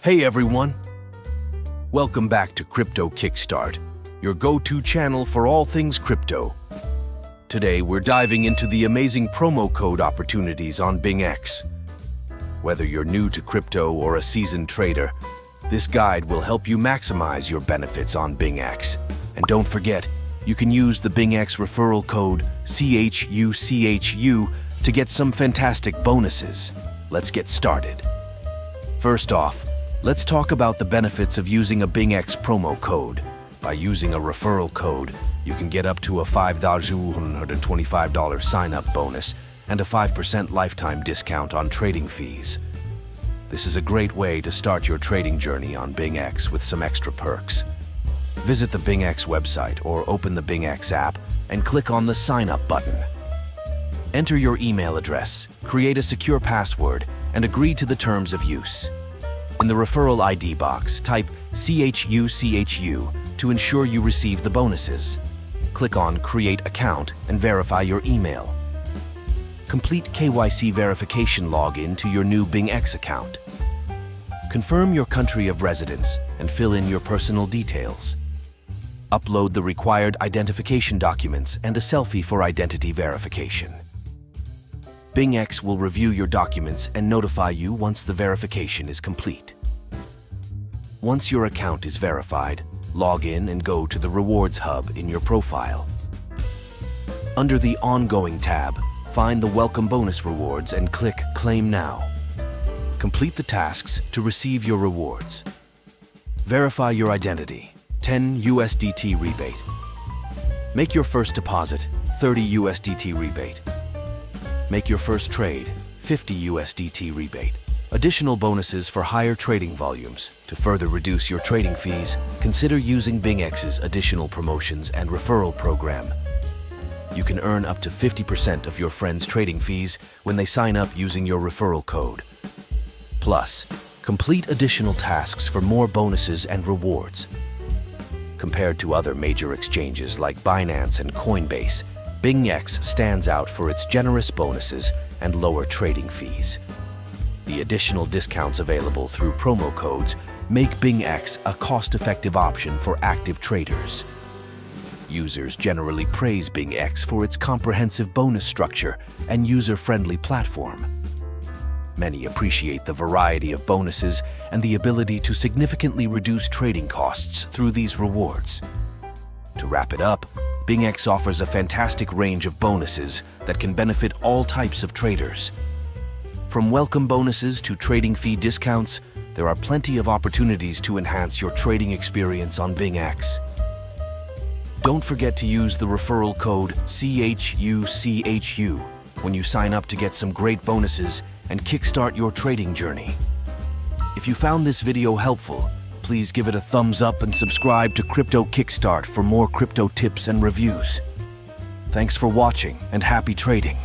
Hey everyone! Welcome back to Crypto Kickstart, your go-to channel for all things crypto. Today we're diving into the amazing promo code opportunities on BingX. Whether you're new to crypto or a seasoned trader, this guide will help you maximize your benefits on BingX. And don't forget, you can use the BingX referral code CHUCHU to get some fantastic bonuses. Let's get started. First off, let's talk about the benefits of using a BingX promo code. By using a referral code, you can get up to a $5,125 sign-up bonus and a 5% lifetime discount on trading fees. This is a great way to start your trading journey on BingX with some extra perks. Visit the BingX website or open the BingX app and click on the Sign Up button. Enter your email address, create a secure password, and agree to the terms of use. In the referral ID box, type CHUCHU to ensure you receive the bonuses. Click on Create Account and verify your email. Complete KYC verification login to your new BingX account. Confirm your country of residence and fill in your personal details. Upload the required identification documents and a selfie for identity verification. BingX will review your documents and notify you once the verification is complete. Once your account is verified, log in and go to the Rewards Hub in your profile. Under the Ongoing tab, find the Welcome Bonus Rewards and click Claim Now. Complete the tasks to receive your rewards. Verify your identity, 10 USDT rebate. Make your first deposit, 30 USDT rebate. Make your first trade, 50 USDT rebate. Additional bonuses for higher trading volumes. To further reduce your trading fees, consider using BingX's additional promotions and referral program. You can earn up to 50% of your friends' trading fees when they sign up using your referral code. Plus, complete additional tasks for more bonuses and rewards. Compared to other major exchanges like Binance and Coinbase, BingX stands out for its generous bonuses and lower trading fees. The additional discounts available through promo codes make BingX a cost-effective option for active traders. Users generally praise BingX for its comprehensive bonus structure and user-friendly platform. Many appreciate the variety of bonuses and the ability to significantly reduce trading costs through these rewards. To wrap it up, BingX offers a fantastic range of bonuses that can benefit all types of traders. From welcome bonuses to trading fee discounts, there are plenty of opportunities to enhance your trading experience on BingX. Don't forget to use the referral code CHUCHU when you sign up to get some great bonuses and kickstart your trading journey. If you found this video helpful, please give it a thumbs up and subscribe to Crypto Kickstart for more crypto tips and reviews. Thanks for watching and happy trading.